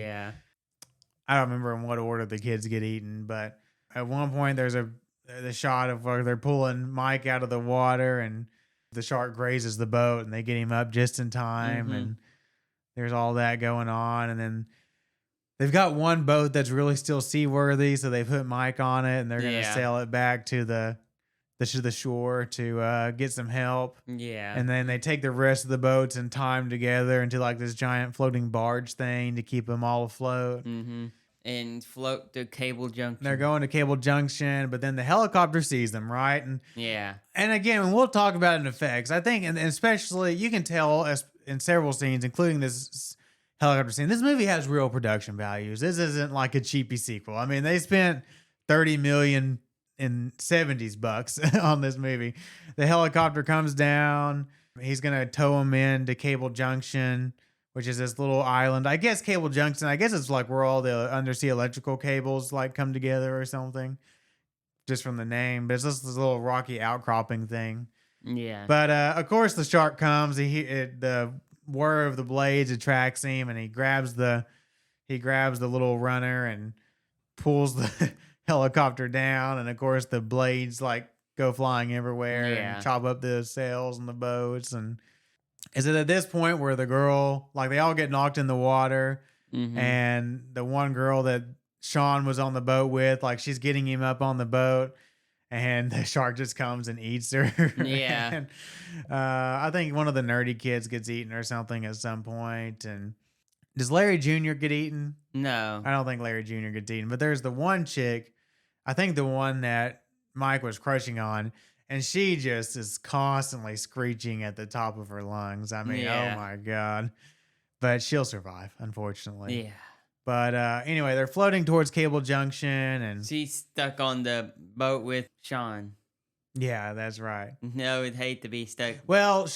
I don't remember in what order the kids get eaten, but at one point there's the shot of where they're pulling Mike out of the water, and the shark grazes the boat, and they get him up just in time. And there's all that going on. And then they've got one boat that's really still seaworthy, so they put Mike on it, and they're going to sail it back to the shore to get some help. And then they take the rest of the boats and tie them together into like this giant floating barge thing to keep them all afloat. And float to Cable Junction. They're going to Cable Junction, but then the helicopter sees them, right? And again, we'll talk about it in effects. I think, and especially you can tell in several scenes, including this helicopter scene, this movie has real production values. This isn't like a cheapy sequel. I mean, they spent $30 million in 70s bucks on this movie. The helicopter comes down. He's gonna tow him in to Cable Junction, which is this little island. I guess Cable Junction, I guess it's like where all the undersea electrical cables like come together or something, just from the name. But it's just this little rocky outcropping thing. But of course the shark comes. The whir of the blades attracts him, and he grabs the little runner and pulls the helicopter down. And of course the blades like go flying everywhere and chop up the sails and the boats. And is it at this point where the girl, like they all get knocked in the water, and the one girl that Sean was on the boat with, like she's getting him up on the boat, and the shark just comes and eats her. And, I think one of the nerdy kids gets eaten or something at some point. And does Larry Jr. get eaten? No. I don't think Larry Jr. gets eaten, but there's the one chick, I think the one that Mike was crushing on, and she just is constantly screeching at the top of her lungs. I mean, oh my God. But she'll survive, unfortunately. But anyway, they're floating towards Cable Junction, and she's stuck on the boat with Sean. Yeah, that's right. No, I'd hate to be stuck. Well,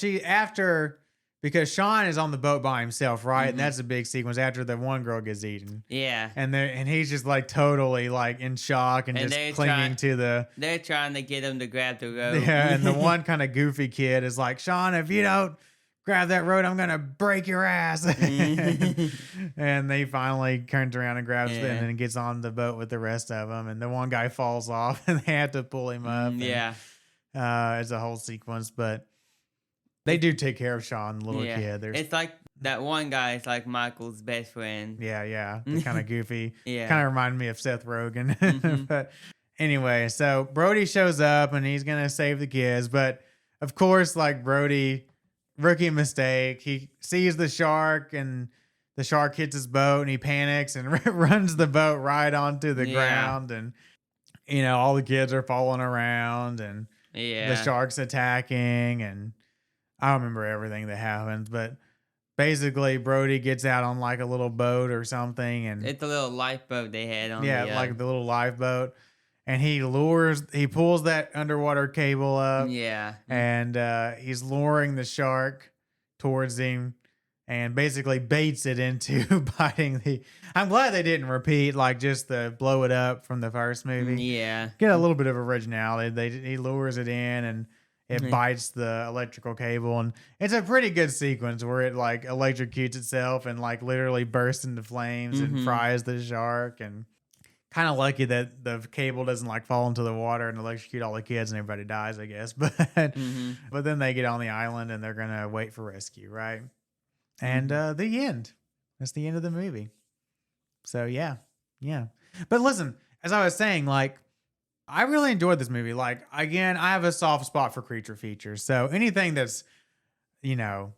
because Sean is on the boat by himself, right? And that's a big sequence after the one girl gets eaten. And he's just like totally like in shock and just clinging to the... They're trying to get him to grab the rope. Yeah, and the one kind of goofy kid is like, Sean, if you don't grab that rope, I'm going to break your ass. And they finally turns around and grabs them and gets on the boat with the rest of them. And the one guy falls off, and they have to pull him up. It's a whole sequence, but... They do take care of Sean, the little kid. It's like that one guy is like Michael's best friend. Yeah. Kind of goofy. Kind of reminded me of Seth Rogen. But anyway, so Brody shows up, and he's going to save the kids. But of course, like Brody, rookie mistake. He sees the shark, and the shark hits his boat, and he panics and runs the boat right onto the ground. And, all the kids are falling around, and the shark's attacking, and I don't remember everything that happens, but basically Brody gets out on like a little boat or something, and it's a little lifeboat they had on. Like the little lifeboat, and he pulls that underwater cable up, and he's luring the shark towards him, and basically baits it into biting the. I'm glad they didn't repeat like just the blow it up from the first movie. Get a little bit of originality. He lures it in, and it bites the electrical cable, and it's a pretty good sequence where it like electrocutes itself and like literally bursts into flames and fries the shark. And kind of lucky that the cable doesn't like fall into the water and electrocute all the kids and everybody dies, I guess. But but then they get on the island, and they're gonna wait for rescue, right? And the end. That's the end of the movie. So yeah. But listen, as I was saying, like, I really enjoyed this movie. Like, again, I have a soft spot for creature features. So anything that's, you know,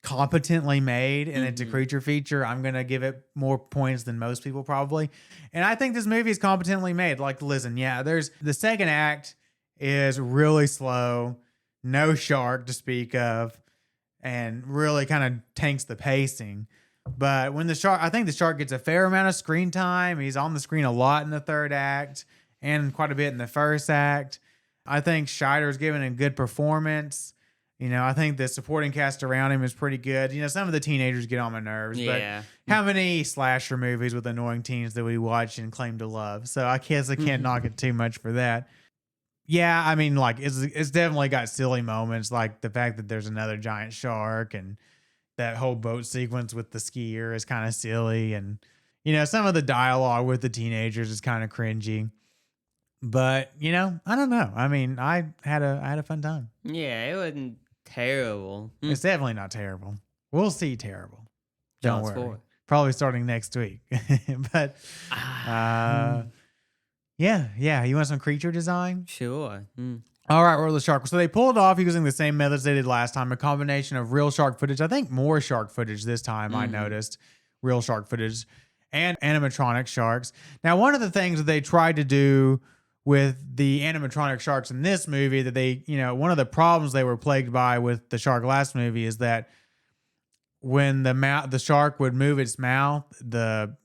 competently made and it's a creature feature, I'm going to give it more points than most people probably. And I think this movie is competently made. Like, listen, yeah, there's the second act is really slow, no shark to speak of, and really kind of tanks the pacing. But when I think the shark gets a fair amount of screen time. He's on the screen a lot in the third act and quite a bit in the first act. I think Scheider's given a good performance. You know, I think the supporting cast around him is pretty good. You know, some of the teenagers get on my nerves, but how many slasher movies with annoying teens that we watch and claim to love? So I guess I can't knock it too much for that. Yeah, I mean, like, it's definitely got silly moments, like the fact that there's another giant shark, and that whole boat sequence with the skier is kind of silly. And, you know, some of the dialogue with the teenagers is kind of cringy. But, you know, I don't know. I mean, I had a fun time. Yeah, it wasn't terrible. It's definitely not terrible. We'll see terrible. Don't Jaws worry. 4. Probably starting next week. But yeah. You want some creature design? Sure. All right, we're the shark. So they pulled off using the same methods they did last time, a combination of real shark footage. I think more shark footage this time, I noticed. Real shark footage and animatronic sharks. Now, one of the things that they tried to do with the animatronic sharks in this movie that they, you know, one of the problems they were plagued by with the shark last movie is that when the shark would move its mouth, the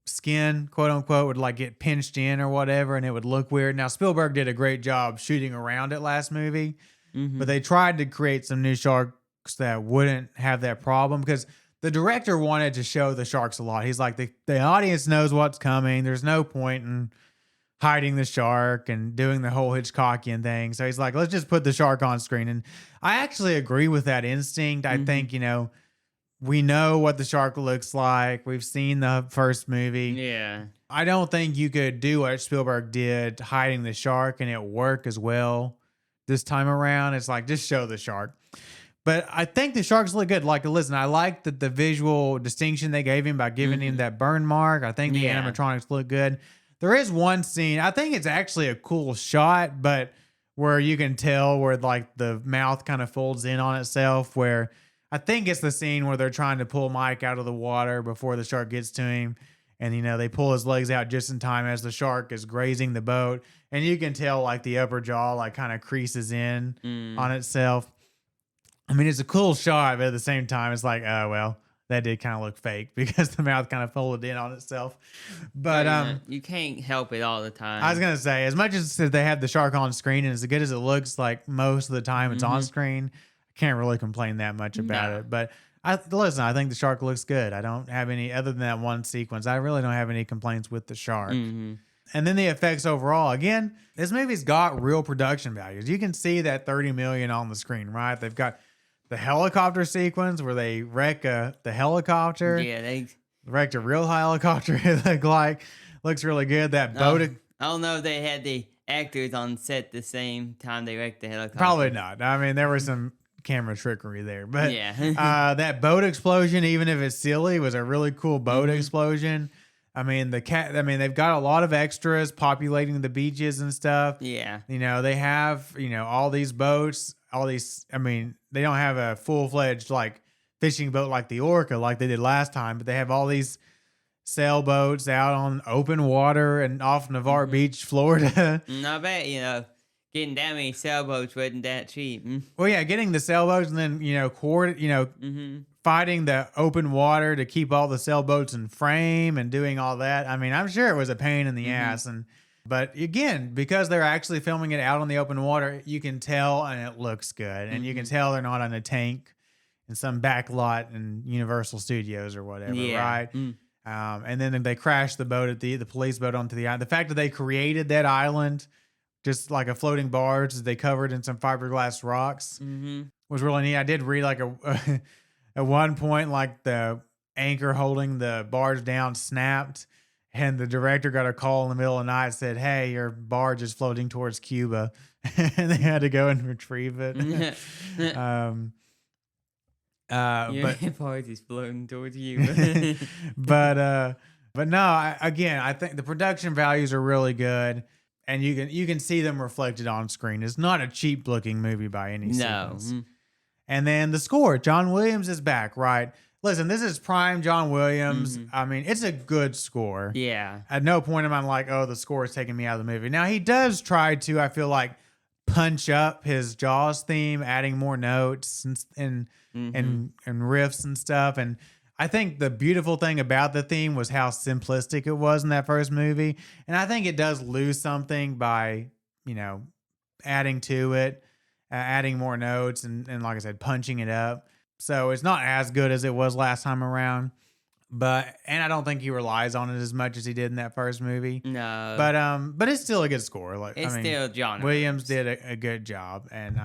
skin, quote unquote, would like get pinched in or whatever, and it would look weird. Now, Spielberg did a great job shooting around it last movie, but they tried to create some new sharks that wouldn't have that problem, because the director wanted to show the sharks a lot. He's like, the audience knows what's coming. There's no point in hiding the shark and doing the whole Hitchcockian thing. So he's like, let's just put the shark on screen. And I actually agree with that instinct. I think, you know, we know what the shark looks like. We've seen the first movie. Yeah. I don't think you could do what Spielberg did, hiding the shark, and it work as well this time around. It's like, just show the shark. But I think the sharks look good. Like, listen, I like the visual distinction they gave him by giving him that burn mark. I think the animatronics look good. There is one scene, I think it's actually a cool shot, but where you can tell where like the mouth kind of folds in on itself, where I think it's the scene where they're trying to pull Mike out of the water before the shark gets to him. And, you know, they pull his legs out just in time as the shark is grazing the boat. And you can tell like the upper jaw like kind of creases in on itself. I mean, it's a cool shot, but at the same time, it's like, oh, well, that did kind of look fake because the mouth kind of folded in on itself. But you can't help it all the time. I was going to say, as much as they have the shark on screen and as good as it looks, like most of the time it's on screen, I can't really complain that much about it. But listen, I think the shark looks good. I don't have any, other than that one sequence, I really don't have any complaints with the shark. And then the effects overall, again, this movie's got real production values. You can see that 30 million on the screen, right? They've got the helicopter sequence where they wreck the helicopter. Yeah, they wrecked a real helicopter. It looks really good. That boat. I don't know if they had the actors on set the same time they wrecked the helicopter. Probably not. I mean, there was some camera trickery there, but yeah. That boat explosion, even if it's silly, was a really cool boat explosion. I mean, they've got a lot of extras populating the beaches and stuff. Yeah. You know, they have, you know, all these boats, I mean, they don't have a full-fledged like fishing boat like the Orca like they did last time, but they have all these sailboats out on open water and off Navarre Beach, Florida. I bet, you know, getting that many sailboats wasn't that cheap. Well, yeah, getting the sailboats and then, you know, fighting the open water to keep all the sailboats in frame and doing all that. I mean, I'm sure it was a pain in the ass. But again, because they're actually filming it out on the open water, you can tell and it looks good. And you can tell they're not on a tank in some back lot in Universal Studios or whatever, right? And then they crashed the boat at the police boat onto the island. The fact that they created that island just like a floating barge that they covered in some fiberglass rocks was really neat. I did read like at one point, like the anchor holding the barge down snapped, and the director got a call in the middle of the night, said, "Hey, your barge is floating towards Cuba," and they had to go and retrieve it. Your barge is floating towards Cuba. but But no, I think the production values are really good, and you can see them reflected on screen. It's not a cheap looking movie by any No. sequence. And then the score, John Williams is back, right? Listen, this is prime John Williams. I mean, it's a good score. Yeah. At no point am I like, oh, the score is taking me out of the movie. Now he does try to, I feel like, punch up his Jaws theme, adding more notes and riffs and stuff. And I think the beautiful thing about the theme was how simplistic it was in that first movie. And I think it does lose something by, adding to it, adding more notes and like I said, punching it up. So it's not as good as it was last time around. And I don't think he relies on it as much as he did in that first movie. No. But it's still a good score. Like It's still John Williams did a good job, and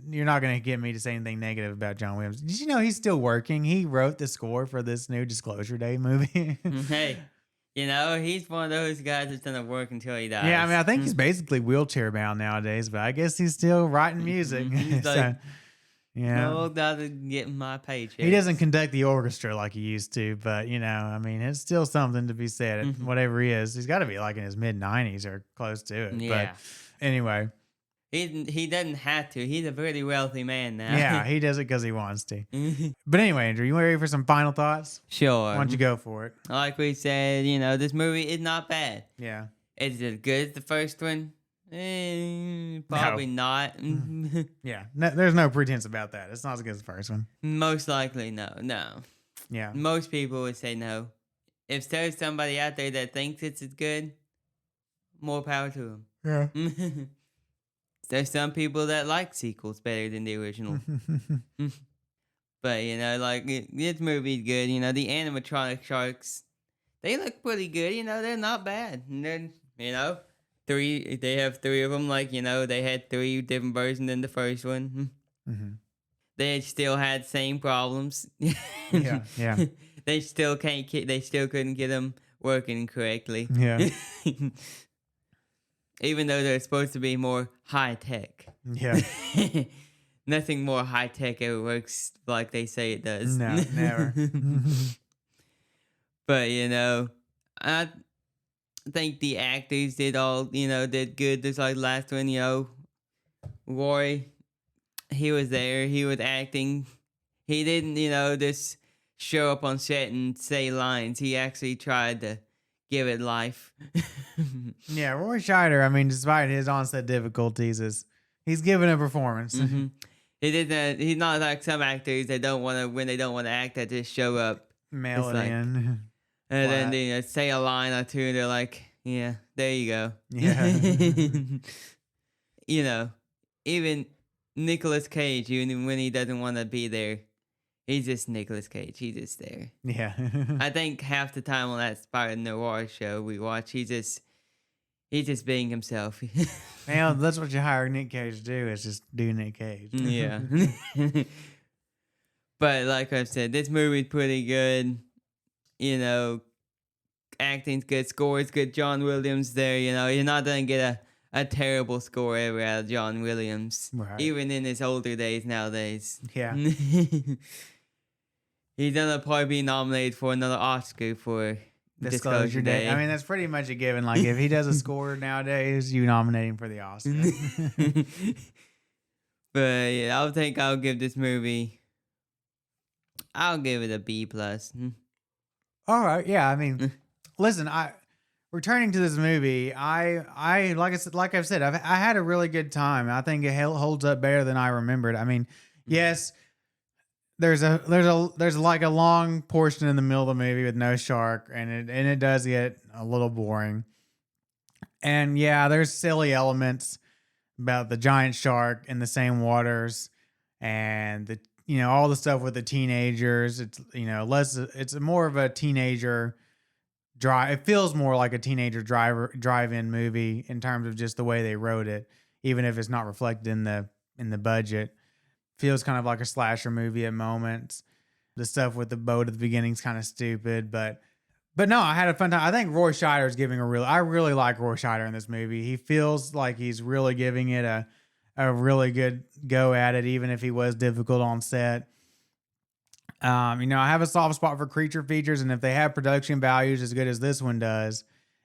you're not going to get me to say anything negative about John Williams. Did you know he's still working? He wrote the score for this new Disclosure Day movie. Hey, he's one of those guys that's gonna work until he dies. Yeah, I mean, I think he's basically wheelchair bound nowadays, but I guess he's still writing music. He's So, like, yeah. no, doesn't get my paycheck. He doesn't conduct the orchestra like he used to, but I mean, it's still something to be said. Whatever he is, he's got to be like in his mid-90s or close to it. Yeah. But anyway, He doesn't have to. He's a very wealthy man now. yeah, he does it because he wants to. But anyway, Andrew, you ready for some final thoughts? Sure. Why don't you go for it? Like we said, this movie is not bad. Yeah. Is it as good as the first one? Probably not. Yeah. No, there's no pretense about that. It's not as good as the first one. Most likely, no. Yeah. Most people would say no. If there's somebody out there that thinks it's as good, more power to them. Yeah. There's some people that like sequels better than the original. But, this movie's good. The animatronic sharks, they look pretty good. They're not bad. And then, they have three of them. Like, they had 3 different versions in the first one. They still had same problems. Yeah. They still couldn't get them working correctly. Yeah. Even though they're supposed to be more high tech. Yeah. Nothing more high tech ever works like they say it does. No, never. But I think the actors did good. Just like last one, Roy, he was there. He was acting. He didn't, just show up on set and say lines. He actually tried to give it life. Yeah, Roy Scheider, I mean, despite his onset difficulties, he's giving a performance. He's not like some actors that don't want to, when they don't want to act, that just show up. Mail it in. And then they say a line or two, and they're like, yeah, there you go. Yeah. Even Nicolas Cage, even when he doesn't want to be there, he's just Nicolas Cage. He's just there. Yeah. I think half the time on that Spider Noir show we watch, he's just being himself. Man, that's what you hire Nick Cage to do, is just do Nick Cage. Yeah. But like I said, this movie's pretty good. Acting's good, score's good. John Williams there, you're not going to get a terrible score ever out of John Williams. Right. Even in his older days nowadays. Yeah. He's going to probably be nominated for another Oscar for Disclosure Day. I mean, that's pretty much a given. Like, if he does a score nowadays, you nominate him for the Oscar. But yeah, I'll give this movie, I'll give it a B+. All right. Yeah. I mean, listen, returning to this movie, I like I've said, I had a really good time. I think it holds up better than I remembered. I mean, yes, there's like a long portion in the middle of the movie with no shark, and it does get a little boring. And yeah, there's silly elements about the giant shark in the same waters, and the all the stuff with the teenagers. It's it's more of a teenager drive. It feels more like a teenager drive-in movie in terms of just the way they wrote it, even if it's not reflected in the budget. Feels kind of like a slasher movie at moments. The stuff with the boat at the beginning is kind of stupid, but no, I had a fun time. I think Roy Scheider is giving I really like Roy Scheider in this movie. He feels like he's really giving it a really good go at it, even if he was difficult on set. I have a soft spot for creature features, and if they have production values as good as this one does,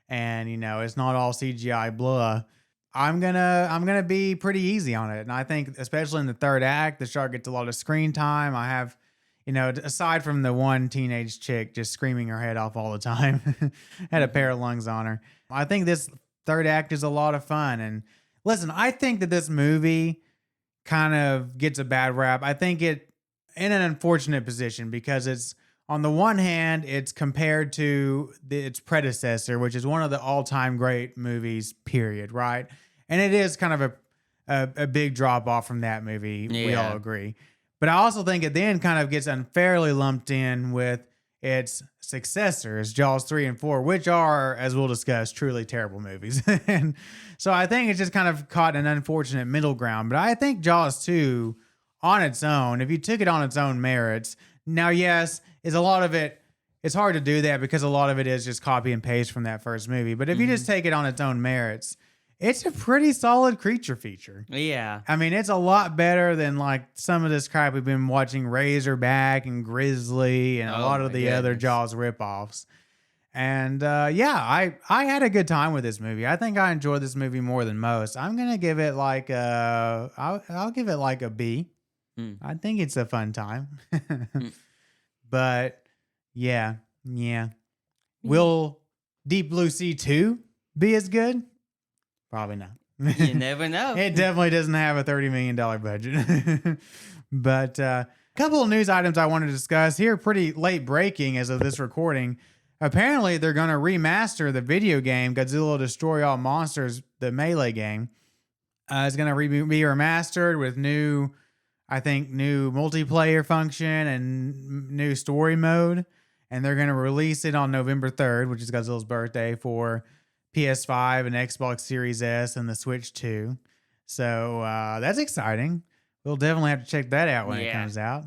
and it's not all CGI blah, I'm gonna be pretty easy on it. And I think especially in the third act, the shark gets a lot of screen time. I have, aside from the one teenage chick just screaming her head off all the time, had a pair of lungs on her. I think this third act is a lot of fun. And listen, I think that this movie kind of gets a bad rap. I think it in an unfortunate position because it's, on the one hand, it's compared to its predecessor, which is one of the all-time great movies, period, right? And it is kind of a big drop off from that movie. Yeah. We all agree. But I also think it then kind of gets unfairly lumped in with its successors, Jaws 3 and 4, which are, as we'll discuss, truly terrible movies. And so I think it's just kind of caught an unfortunate middle ground. But I think Jaws 2, on its own, if you took it on its own merits, now, yes, is a lot of it, it's hard to do that because a lot of it is just copy and paste from that first movie. But if you just take it on its own merits, it's a pretty solid creature feature. Yeah. I mean, it's a lot better than like some of this crap we've been watching, Razorback and Grizzly and a lot of the other Jaws ripoffs. And I had a good time with this movie. I think I enjoyed this movie more than most. I'm gonna give it like I'll give it like a B. I think it's a fun time. But yeah. Will Deep Blue Sea 2 be as good? Probably not. You never know. It definitely doesn't have a $30 million budget. But a couple of news items I want to discuss here, pretty late breaking as of this recording. Apparently, they're going to remaster the video game Godzilla Destroy All Monsters, the Melee game. It's going to be remastered with new multiplayer function and new story mode. And they're going to release it on November 3rd, which is Godzilla's birthday, for PS5 and Xbox Series S and the Switch 2. So that's exciting. We'll definitely have to check that out when it comes out.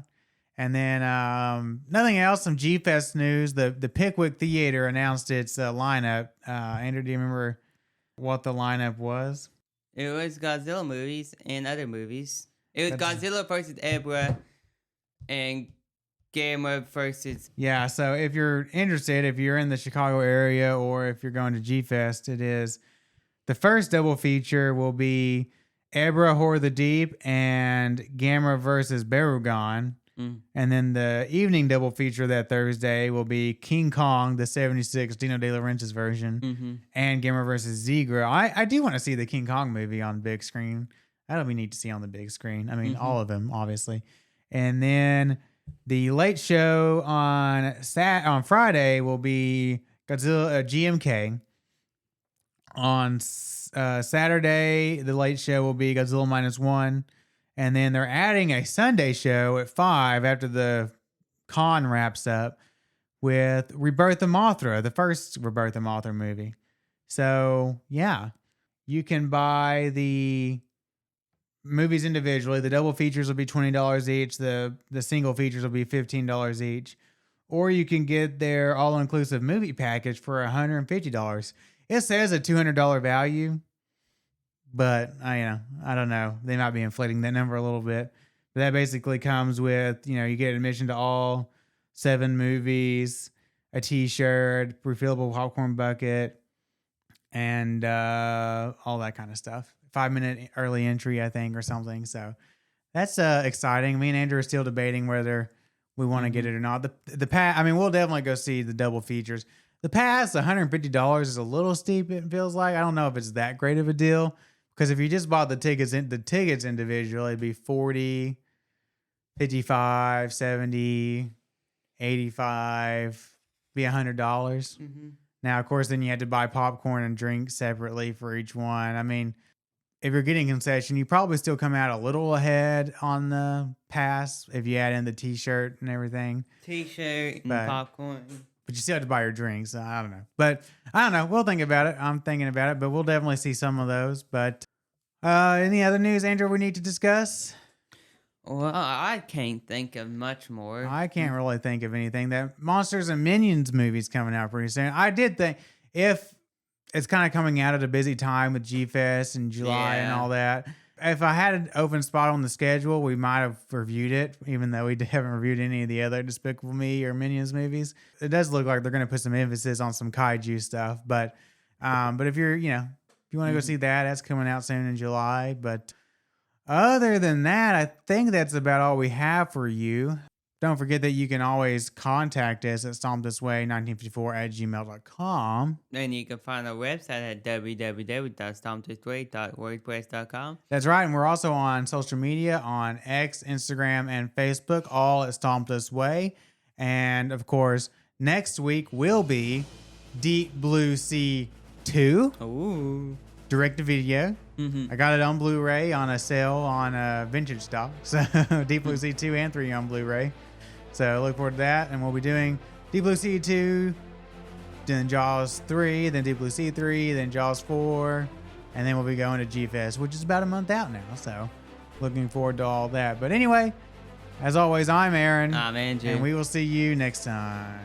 And then nothing else, some G-Fest news. The Pickwick Theater announced its lineup. Andrew, do you remember what the lineup was? It was Godzilla movies and other movies. It was Godzilla versus Ebra and Gamera versus... Yeah, so if you're interested, if you're in the Chicago area or if you're going to G-Fest, it is... The first double feature will be Ebra Horror of the Deep and Gamera versus Barugon. And then the evening double feature that Thursday will be King Kong, the 76 Dino De Laurentiis version, and Gamera versus Zigra. I do want to see the King Kong movie on big screen. That'll be neat to see on the big screen. I mean, all of them, obviously. And then the late show on Friday will be Godzilla GMK. On Saturday, the late show will be Godzilla -1. And then they're adding a Sunday show at 5 after the con wraps up with Rebirth of Mothra, the first Rebirth of Mothra movie. So, yeah, you can buy the movies individually. The double features will be $20 each. The single features will be $15 each. Or you can get their all-inclusive movie package for $150. It says a $200 value. But I don't know. They might be inflating that number a little bit. But that basically comes with, you get admission to all 7 movies, a T-shirt, refillable popcorn bucket, and all that kind of stuff. 5-minute early entry, I think, or something. So that's exciting. Me and Andrew are still debating whether we want to get it or not. We'll definitely go see the double features. The pass, $150 is a little steep. It feels like. I don't know if it's that great of a deal. Because if you just bought the tickets individually, it'd be $40, $55, $70, $85, be $100. Now, of course, then you had to buy popcorn and drinks separately for each one. I mean, if you're getting concession, you probably still come out a little ahead on the pass if you add in the T-shirt and everything. T-shirt and popcorn. But you still have to buy your drinks. I don't know. But I don't know. We'll think about it. I'm thinking about it. But we'll definitely see some of those. But any other news, Andrew, we need to discuss? Well, I can't think of much more. I can't really think of anything. That Monsters and Minions movie's coming out pretty soon. I did think if it's kind of coming out at a busy time with G-Fest in July and all that. If I had an open spot on the schedule, we might have reviewed it, even though we haven't reviewed any of the other Despicable Me or Minions movies. It does look like they're going to put some emphasis on some kaiju stuff. But if you're, if you want to go see that, that's coming out soon in July. But other than that, I think that's about all we have for you. Don't forget that you can always contact us at stompthisway1954@gmail.com. And you can find our website at www.stompthisway.wordpress.com. That's right. And we're also on social media on X, Instagram, and Facebook, all at Stomp This Way. And of course, next week will be Deep Blue Sea 2. Ooh. Direct to video. I got it on Blu-ray on a sale on Vintage Stock. So Deep Blue Sea 2 and 3 on Blu-ray. So look forward to that. And we'll be doing Deep Blue Sea 2, then Jaws 3, then Deep Blue Sea 3, then Jaws 4. And then we'll be going to G-Fest, which is about a month out now. So looking forward to all that. But anyway, as always, I'm Aaron. I'm Andrew. And we will see you next time.